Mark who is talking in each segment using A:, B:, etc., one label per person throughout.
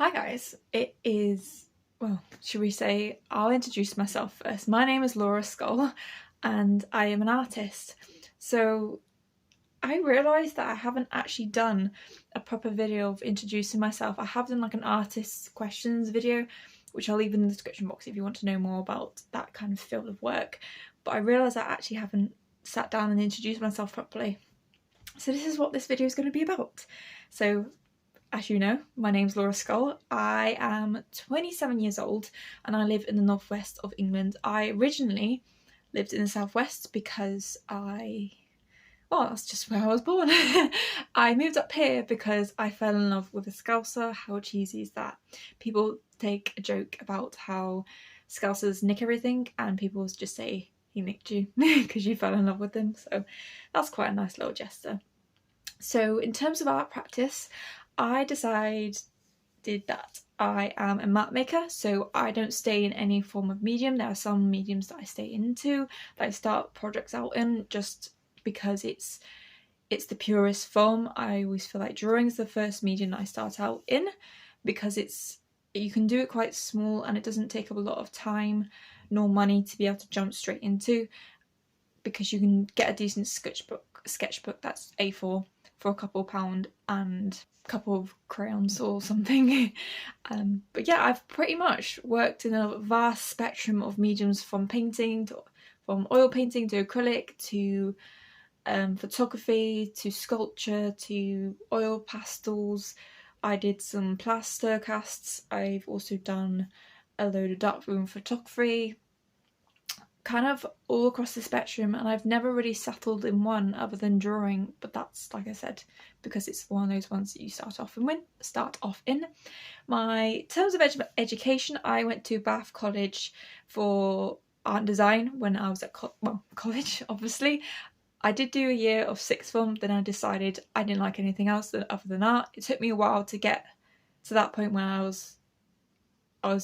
A: Hi guys, it is, well, should we say, I'll introduce myself first. My name is Laura Scull and I am an artist. So I realised that I haven't actually done a proper video of introducing myself. I have done like an artist's questions video, which I'll leave in the description box if you want to know more about that kind of field of work. But I realised I actually haven't sat down and introduced myself properly. So this is what this video is going to be about. So as you know, my name's Laura Scull. I am 27 years old and I live in the northwest of England. I originally lived in the southwest because that's just where I was born. I moved up here because I fell in love with a Scouser. How cheesy is that? People take a joke about how Scousers nick everything and people just say he nicked you because you fell in love with him. So that's quite a nice little gesture. So in terms of art practice, I decided that I am a map maker, so I don't stay in any form of medium. There are some mediums that I stay into, that I start projects out in, just because it's the purest form. I always feel like drawing is the first medium that I start out in, because you can do it quite small and it doesn't take up a lot of time nor money to be able to jump straight into, because you can get a decent sketchbook that's A4 for a couple £2 and a couple of crayons or something. But yeah, I've pretty much worked in a vast spectrum of mediums, from oil painting to acrylic to photography to sculpture to oil pastels. I did some plaster casts. I've also done a load of darkroom photography, kind of all across the spectrum, and I've never really settled in one other than drawing, but that's, like I said, because it's one of those ones that you start off in. My terms of education, I went to Bath College for art and design when I was at college, obviously. I did do a year of sixth form, then I decided I didn't like anything else other than art. It took me a while to get to that point when I was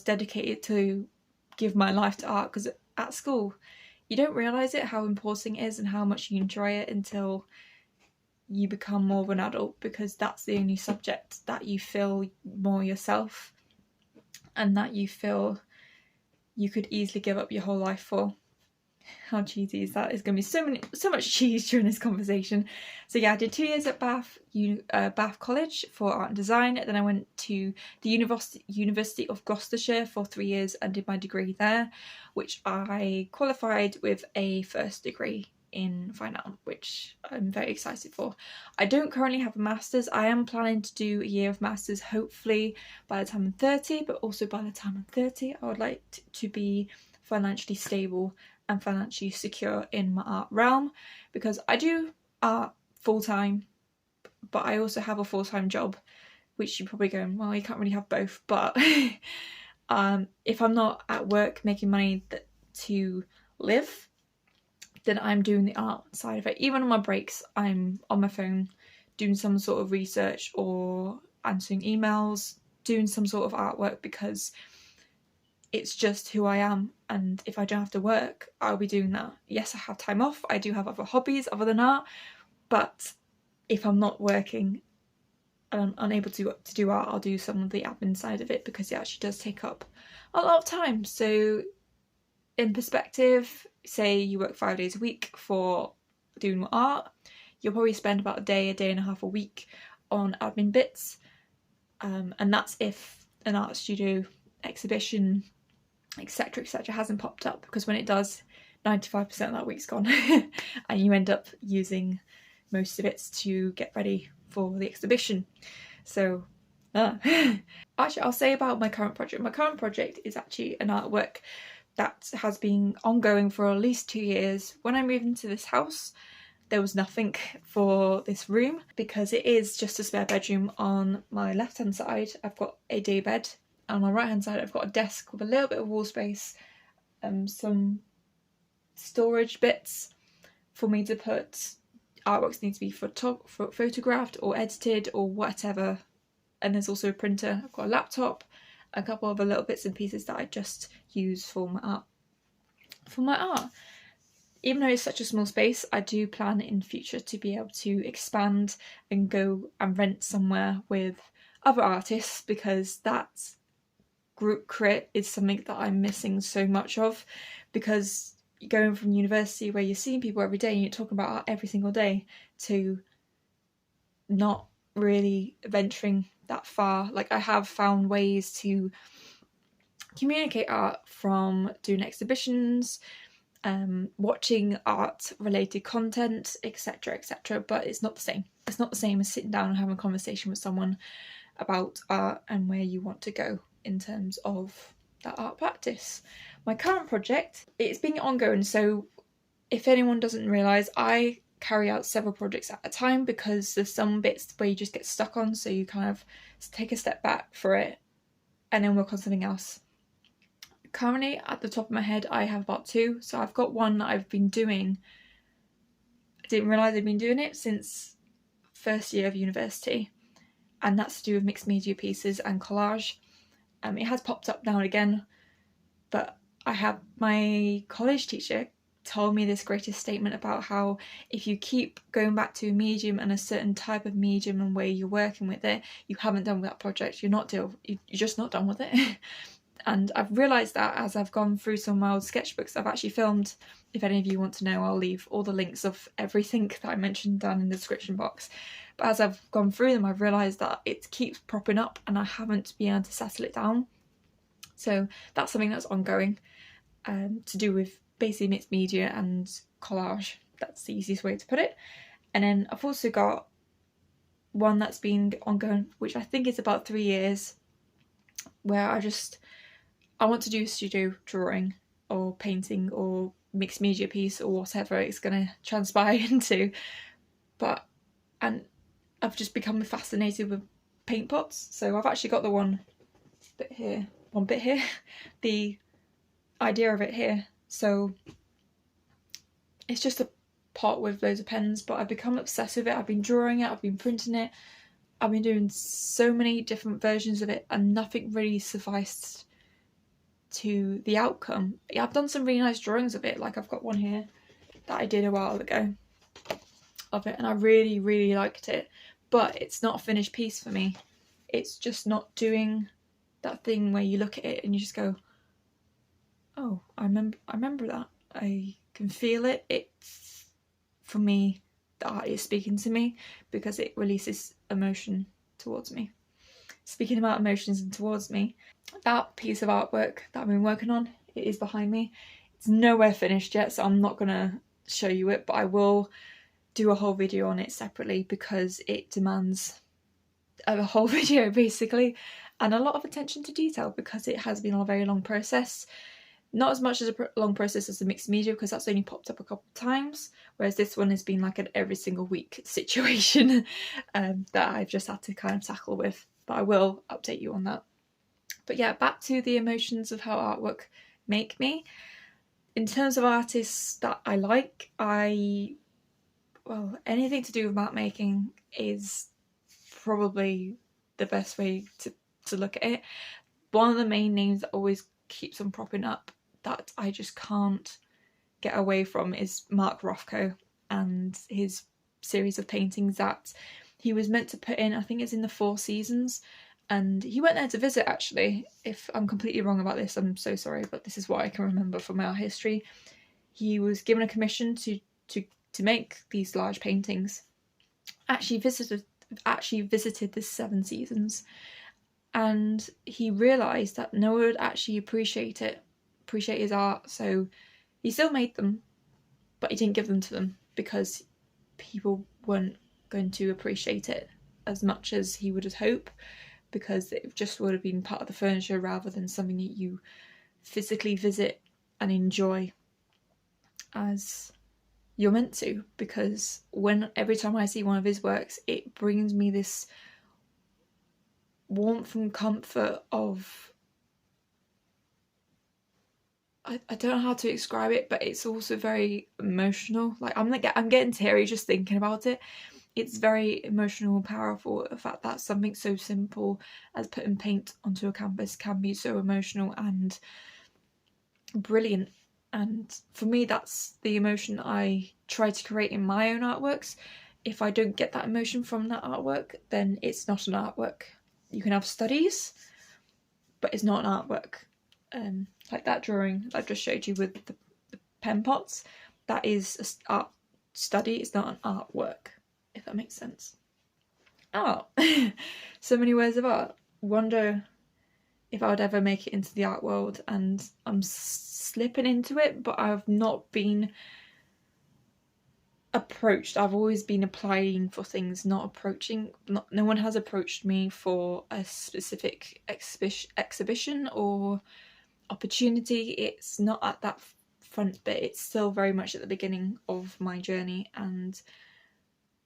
A: dedicated to give my life to art, because at school you don't realise it, how important it is and how much you enjoy it until you become more of an adult, because that's the only subject that you feel more yourself and that you feel you could easily give up your whole life for. How cheesy is that? There's going to be so much cheese during this conversation. So yeah, I did 2 years at Bath College for art and design. Then I went to the University of Gloucestershire for 3 years and did my degree there, which I qualified with a first degree in fine art, which I'm very excited for. I don't currently have a master's. I am planning to do a year of master's, hopefully by the time I'm 30, but also by the time I'm 30 I would like to be financially stable and financially secure in my art realm, because I do art full-time, but I also have a full-time job, which you're probably going, well, you can't really have both. But if I'm not at work making money to live, then I'm doing the art side of it. Even on my breaks, I'm on my phone doing some sort of research or answering emails, doing some sort of artwork, because it's just who I am, and if I don't have to work, I'll be doing that. Yes, I have time off, I do have other hobbies other than art, but if I'm not working and I'm unable to do art, I'll do some of the admin side of it, because it actually does take up a lot of time. So in perspective, say you work 5 days a week for doing art, you'll probably spend about a day and a half a week on admin bits, and that's if an art studio, exhibition, etc hasn't popped up, because when it does, 95% of that week's gone and you end up using most of it to get ready for the exhibition. So actually, I'll say about my current project. My current project is actually an artwork that has been ongoing for at least 2 years. When I moved into this house, there was nothing for this room, because it is just a spare bedroom. On my left hand side I've got a day bed, on my right hand side I've got a desk with a little bit of wall space, some storage bits for me to put artworks that need to be photographed or edited or whatever, and there's also a printer. I've got a laptop, a couple of little bits and pieces that I just use for my art. Even though it's such a small space, I do plan in future to be able to expand and go and rent somewhere with other artists, because that group crit is something that I'm missing so much of, because going from university where you're seeing people every day and you're talking about art every single day to not really venturing that far. Like, I have found ways to communicate art from doing exhibitions, watching art related content, etc., etc., but it's not the same. It's not the same as sitting down and having a conversation with someone about art and where you want to go in terms of that art practice. My current project, it's been ongoing, so if anyone doesn't realise, I carry out several projects at a time because there's some bits where you just get stuck on, so you kind of take a step back for it and then work on something else. Currently, at the top of my head, I have about 2. So I've got one that I've been doing. I didn't realise I'd been doing it since first year of university, and that's to do with mixed media pieces and collage. It has popped up now and again, but I have my college teacher told me this greatest statement about how if you keep going back to a medium and a certain type of medium and way you're working with it, you haven't done with that project. You're just not done with it. And I've realised that as I've gone through some of my old sketchbooks I've actually filmed. If any of you want to know, I'll leave all the links of everything that I mentioned down in the description box. But as I've gone through them, I've realised that it keeps propping up and I haven't been able to settle it down. So that's something that's ongoing, to do with basically mixed media and collage. That's the easiest way to put it. And then I've also got one that's been ongoing, which I think is about 3 years, where I want to do a studio drawing or painting or mixed media piece or whatever it's going to transpire into. And I've just become fascinated with paint pots. So I've actually got the one bit here, the idea of it here. So it's just a pot with loads of pens, but I've become obsessed with it. I've been drawing it, I've been printing it, I've been doing so many different versions of it, and nothing really sufficed to the outcome. Yeah, I've done some really nice drawings of it. Like, I've got one here that I did a while ago of it, and I really, really liked it. But it's not a finished piece for me. It's just not doing that thing where you look at it and you just go, oh, I remember that. I can feel it. It's, for me, the art is speaking to me because it releases emotion towards me. Speaking about emotions and towards me, that piece of artwork that I've been working on, it is behind me. It's nowhere finished yet, so I'm not going to show you it, but I will do a whole video on it separately because it demands a whole video basically, and a lot of attention to detail because it has been a very long process. Not as much as a long process as the mixed media because that's only popped up a couple of times, whereas this one has been like an every single week situation that I've just had to kind of tackle with, but I will update you on that. But yeah, back to the emotions of how artwork make me. In terms of artists that I like, anything to do with map making is probably the best way to look at it. One of the main names that always keeps on propping up that I just can't get away from is Mark Rothko and his series of paintings that he was meant to put in, I think it's in the Four Seasons, and he went there to visit actually. If I'm completely wrong about this, I'm so sorry, but this is what I can remember from my art history. He was given a commission to make these large paintings. Actually visited the Seven Seasons, and he realised that no one would actually appreciate his art, so he still made them, but he didn't give them to them because people weren't going to appreciate it as much as he would have hoped, because it just would have been part of the furniture rather than something that you physically visit and enjoy as you're meant to. Because every time I see one of his works, it brings me this warmth and comfort of, I don't know how to describe it, but it's also very emotional. Like, I'm getting teary just thinking about it. It's very emotional and powerful, the fact that something so simple as putting paint onto a canvas can be so emotional and brilliant. And for me, that's the emotion I try to create in my own artworks. If I don't get that emotion from that artwork, then it's not an artwork. you can have studies, but it's not an artwork. Like that drawing I just showed you with the pen pots, that is an art study, it's not an artwork, if that makes sense. Oh, so many words of art. Wonder if I would ever make it into the art world, and I'm slipping into it, but I've not been approached. I've always been applying for things, not approaching. No one has approached me for a specific exhibition or opportunity. It's not at that front bit. It's still very much at the beginning of my journey, and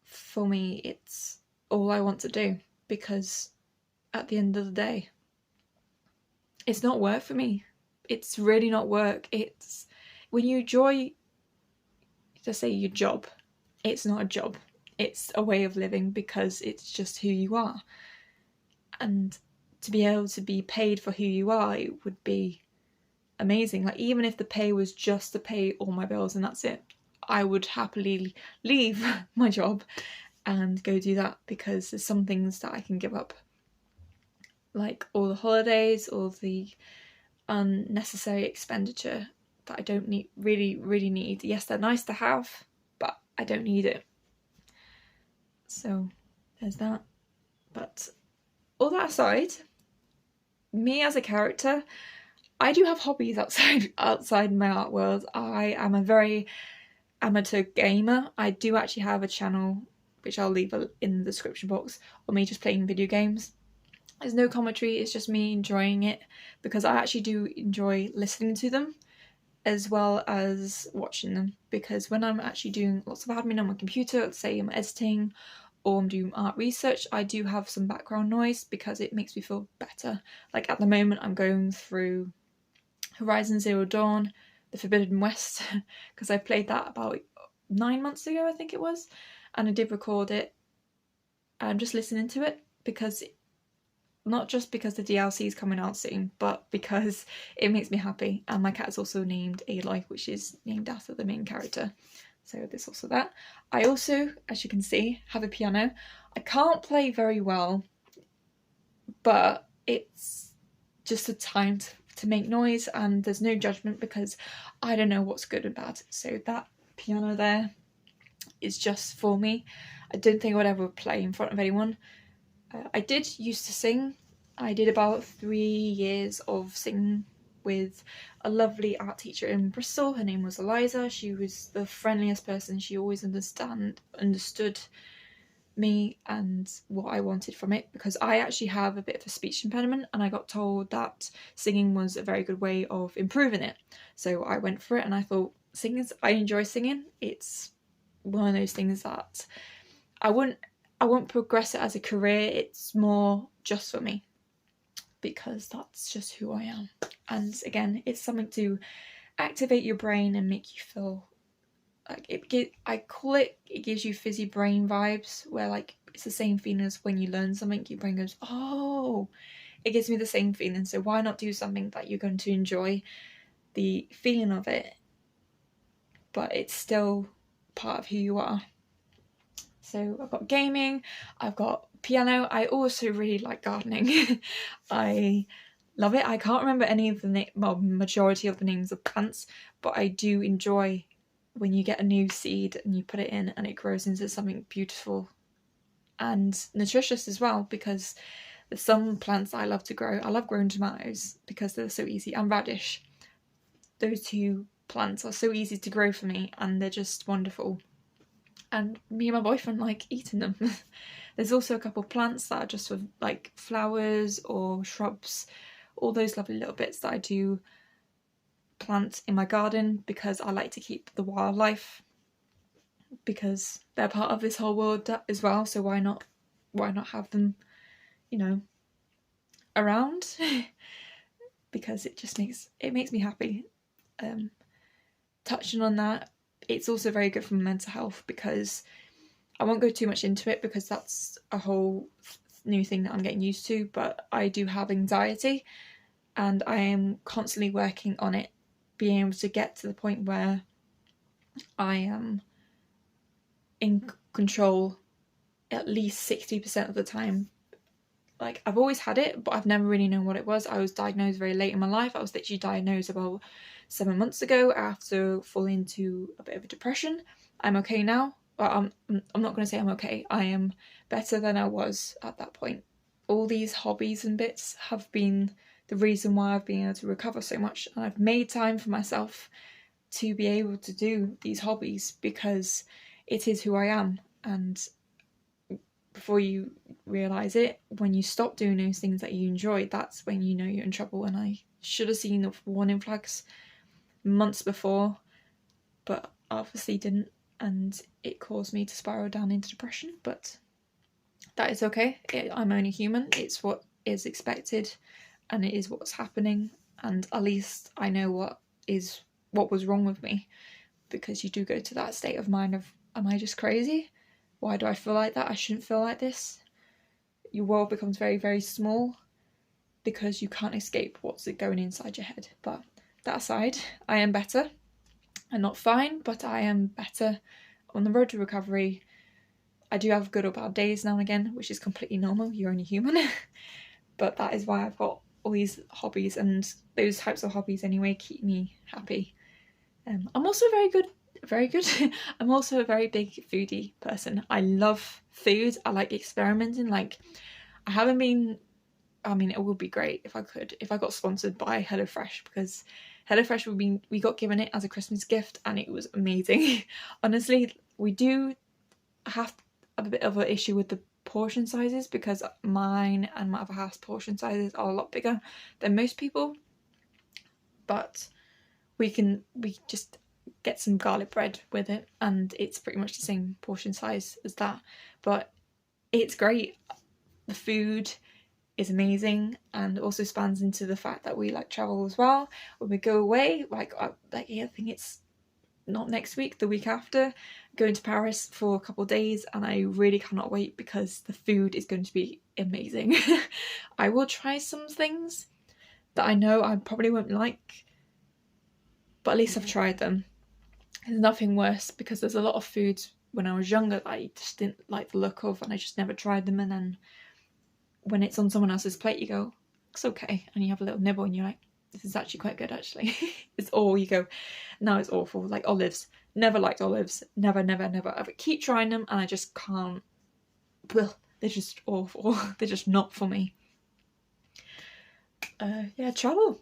A: for me, it's all I want to do, because at the end of the day, it's not work for me. It's really not work. It's when you enjoy, just say, your job, it's not a job. It's a way of living, because it's just who you are. And to be able to be paid for who you are, it would be amazing. Like, even if the pay was just to pay all my bills and that's it, I would happily leave my job and go do that, because there's some things that I can give up, like all the holidays, all the unnecessary expenditure that I don't really need. Yes, they're nice to have, but I don't need it. So there's that. But all that aside, me as a character, I do have hobbies outside my art world. I am a very amateur gamer. I do actually have a channel, which I'll leave in the description box, of me just playing video games. There's no commentary, it's just me enjoying it, because I actually do enjoy listening to them as well as watching them, because when I'm actually doing lots of admin on my computer, let's say I'm editing or I'm doing art research, I do have some background noise because it makes me feel better. Like at the moment I'm going through Horizon Zero Dawn, The Forbidden West, because I played that about 9 months ago, I think it was, and I did record it. I'm just listening to it, because not just because the DLC is coming out soon, but because it makes me happy. And my cat is also named Aloy, which is named after the main character. So there's also that. I also, as you can see, have a piano. I can't play very well, but it's just a time to make noise, and there's no judgment, because I don't know what's good and bad. So that piano there is just for me. I don't think I would ever play in front of anyone. I did used to sing. I did about 3 years of singing with a lovely art teacher in Bristol. Her name was Eliza. She was the friendliest person. She always understood me and what I wanted from it, because I actually have a bit of a speech impediment, and I got told that singing was a very good way of improving it. So I went for it, and I thought, I enjoy singing. It's one of those things that I won't progress it as a career. It's more just for me, because that's just who I am. And again, it's something to activate your brain and make you feel like it gives you fizzy brain vibes, where like it's the same feeling as when you learn something, your brain goes, oh, it gives me the same feeling. So why not do something that you're going to enjoy the feeling of it, but it's still part of who you are. So I've got gaming, I've got piano. I also really like gardening. I love it. I can't remember any of the majority of the names of plants, but I do enjoy when you get a new seed and you put it in and it grows into something beautiful and nutritious as well, because there's some plants I love to grow. I love growing tomatoes because they're so easy, and radish. Those two plants are so easy to grow for me, and they're just wonderful. And me and my boyfriend like eating them. There's also a couple of plants that are just for like flowers or shrubs, all those lovely little bits that I do plant in my garden, because I like to keep the wildlife, because they're part of this whole world as well. So why not have them, around? Because it just makes me happy. Touching on that, it's also very good for mental health, because I won't go too much into it because that's a whole new thing that I'm getting used to, but I do have anxiety, and I am constantly working on it, being able to get to the point where I am in control at least 60% of the time, like I've always had it, but I've never really known what it was. I was diagnosed very late in my life. I was literally diagnosed about 7 months ago after falling into a bit of a depression. I'm okay now. Well, I'm not going to say I'm okay. I am better than I was at that point. All these hobbies and bits have been the reason why I've been able to recover so much, and I've made time for myself to be able to do these hobbies because it is who I am. And before you realise it, when you stop doing those things that you enjoy, that's when you know you're in trouble. And I should have seen the warning flags months before, but obviously didn't, and it caused me to spiral down into depression. But that is okay. I'm only human. It's what is expected, and it is what's happening. And at least I know what was wrong with me, because you do go to that state of mind of, am I just crazy? Why do I feel like that? I shouldn't feel like this. Your world becomes very, very small because you can't escape what's going inside your head. But that aside, I am better. I'm not fine, but I am better on the road to recovery. I do have good or bad days now and again, which is completely normal. You're only human. But that is why I've got all these hobbies, and those types of hobbies anyway keep me happy. I'm also very good. I'm also a very big foodie person. I love food. I like experimenting. Like, I mean, it would be great if I got sponsored by HelloFresh, because HelloFresh we got given it as a Christmas gift and it was amazing. Honestly, we do have a bit of an issue with the portion sizes, because mine and my other half's portion sizes are a lot bigger than most people. But we just get some garlic bread with it and it's pretty much the same portion size as that. But it's great. The food is amazing, and also spans into the fact that we like travel as well. When we go away, I think it's not next week, the week after, going to Paris for a couple of days, and I really cannot wait because the food is going to be amazing. I will try some things that I know I probably won't like, but at least I've tried them. There's nothing worse, because there's a lot of foods when I was younger that I just didn't like the look of, and I just never tried them, and then when it's on someone else's plate you go, it's okay, and you have a little nibble and you're like, this is actually quite good actually. It's all you go, no, it's awful. Like olives, never liked olives, never. I keep trying them and I just can't. Well, they're just awful. They're just not for me. Yeah, travel.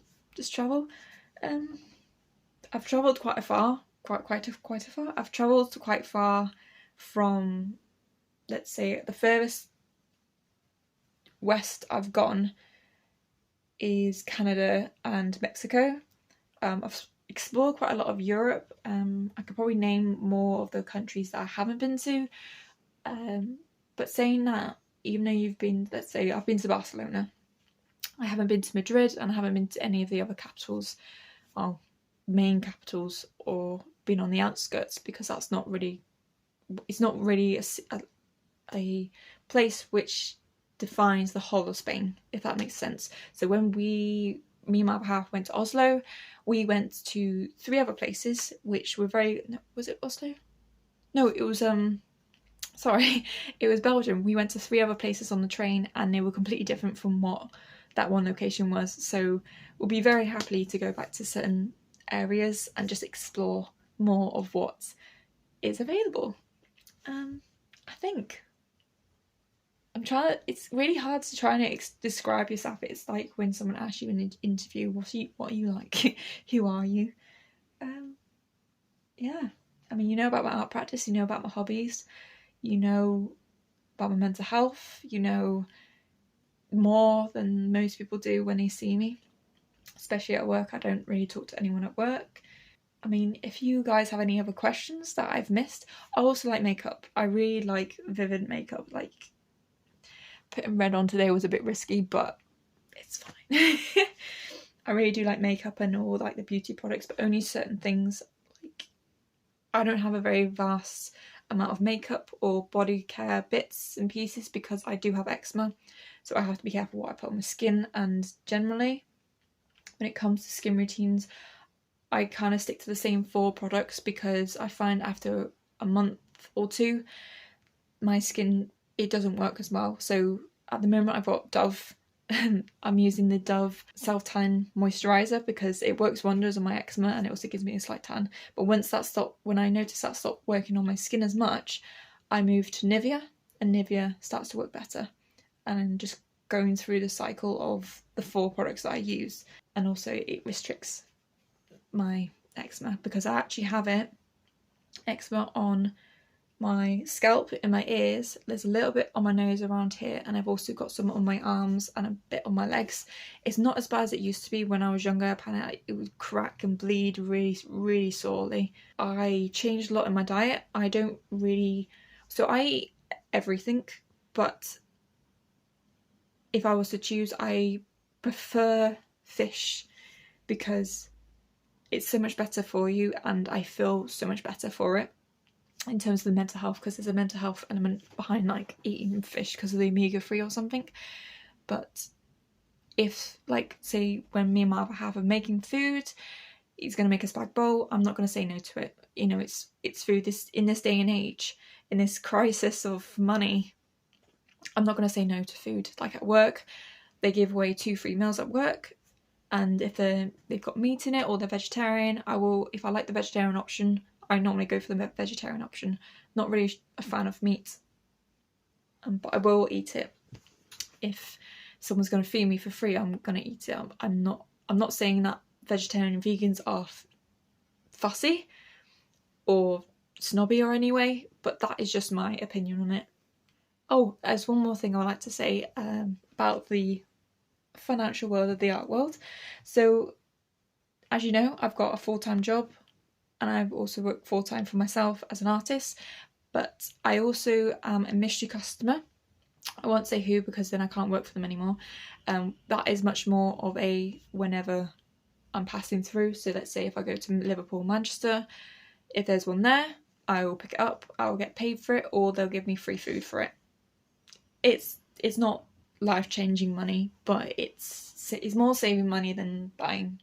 A: I've travelled quite far. I've travelled quite far from, let's say, the furthest west I've gone is Canada and Mexico. I've explored quite a lot of Europe. I could probably name more of the countries that I haven't been to. But saying that, even though you've been, let's say, I've been to Barcelona, I haven't been to Madrid, and I haven't been to any of the other capitals, main capitals, or been on the outskirts, because it's not really a place which defines the whole of Spain, if that makes sense. So when me and my other half went to Oslo, we went to 3 other places which were was it Oslo? No, it was sorry, it was Belgium. We went to 3 other places on the train and they were completely different from what that one location was. So we'll be very happy to go back to certain areas and just explore more of what is available. I think it's really hard to try and describe yourself. It's like when someone asks you in an interview, what are you like? Who are you? Yeah. I mean, you know about my art practice, you know about my hobbies, you know about my mental health, you know more than most people do when they see me. Especially at work, I don't really talk to anyone at work. I mean, if you guys have any other questions that I've missed, I also like makeup. I really like vivid makeup. Like, putting red on today was a bit risky, but it's fine. I really do like makeup and all like the beauty products, but only certain things. Like, I don't have a very vast amount of makeup or body care bits and pieces because I do have eczema, so I have to be careful what I put on my skin. And generally, when it comes to skin routines, I kind of stick to the same 4 products, because I find after a month or 2 my skin, it doesn't work as well. So at the moment I've got Dove. I'm using the Dove self-tan moisturiser because it works wonders on my eczema and it also gives me a slight tan. But when I noticed that stopped working on my skin as much, I moved to Nivea, and Nivea starts to work better. And just going through the cycle of the 4 products that I use, and also it restricts my eczema because I actually have eczema on my scalp, in my ears, there's a little bit on my nose around here, and I've also got some on my arms and a bit on my legs. It's not as bad as it used to be when I was younger. Apparently it would crack and bleed really, really sorely. I changed a lot in my diet. I eat everything, but if I was to choose, I prefer fish because it's so much better for you and I feel so much better for it. In terms of the mental health, because there's a mental health element behind like eating fish because of the omega-3 or something. But if, like, say when me and my other half are making food, he's going to make a spag bowl, I'm not going to say no to it. You know, it's food. In this day and age, in this crisis of money, I'm not going to say no to food. Like at work, they give away 2 free meals at work, and if they've got meat in it or they're vegetarian, if I like the vegetarian option, I normally go for the vegetarian option. Not really a fan of meat, but I will eat it. If someone's going to feed me for free, I'm going to eat it. I'm not saying that vegetarian and vegans are fussy or snobby or anyway, but that is just my opinion on it. Oh, there's one more thing I'd like to say about the financial world of the art world. So, as you know, I've got a full-time job, and I've also worked full-time for myself as an artist, but I also am a mystery customer. I won't say who because then I can't work for them anymore. That is much more of a whenever I'm passing through. So let's say if I go to Liverpool, Manchester, if there's one there, I will pick it up, I'll get paid for it, or they'll give me free food for it. It's not life-changing money, but it's more saving money than buying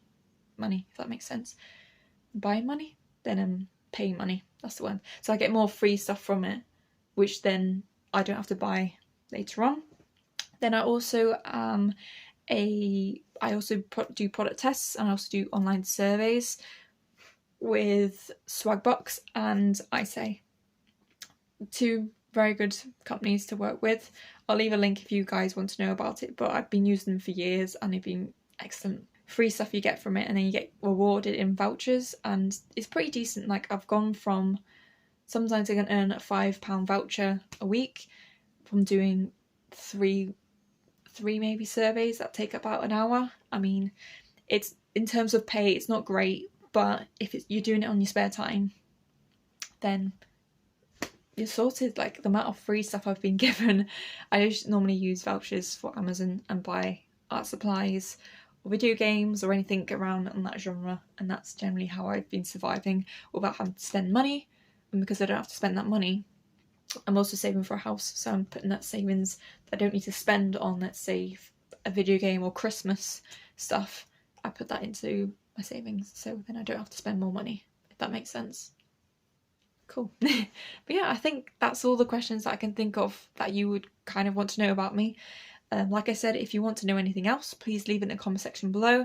A: money, if that makes sense. Buying money? Then paying money, that's the one. So I get more free stuff from it, which then I don't have to buy later on. Then I also do product tests, and I also do online surveys with Swagbox and iSay. 2 very good companies to work with. I'll leave a link if you guys want to know about it, but I've been using them for years and they've been excellent. Free stuff you get from it, and then you get rewarded in vouchers, and it's pretty decent. Like I've gone from, sometimes I can earn a £5 voucher a week from doing 3 maybe surveys that take about an hour. I mean, it's, in terms of pay, it's not great, but if you're doing it on your spare time, then you're sorted. Like the amount of free stuff I've been given, I normally use vouchers for Amazon and buy art supplies or video games or anything around in that genre, and that's generally how I've been surviving without having to spend money. And because I don't have to spend that money, I'm also saving for a house, so I'm putting that savings that I don't need to spend on, let's say, a video game or Christmas stuff. I put that into my savings, so then I don't have to spend more money, if that makes sense. Cool. But yeah, I think that's all the questions that I can think of that you would kind of want to know about me. Like I said, if you want to know anything else, please leave it in the comment section below.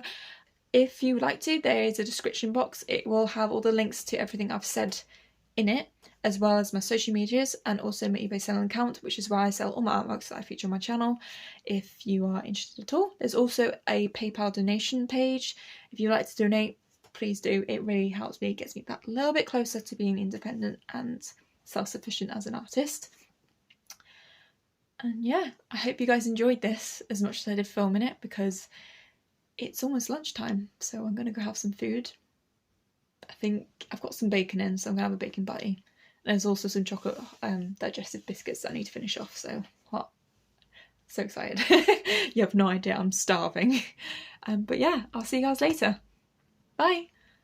A: If you would like to, there is a description box. It will have all the links to everything I've said in it, as well as my social medias and also my eBay selling account, which is where I sell all my artworks that I feature on my channel, if you are interested at all. There's also a PayPal donation page. If you'd like to donate, please do. It really helps me, it gets me that little bit closer to being independent and self-sufficient as an artist. And yeah, I hope you guys enjoyed this as much as I did filming it, because it's almost lunchtime, so I'm going to go have some food. I think I've got some bacon in, so I'm going to have a bacon butty. There's also some chocolate digestive biscuits that I need to finish off, so hot. So excited. You have no idea, I'm starving. But yeah, I'll see you guys later. Bye!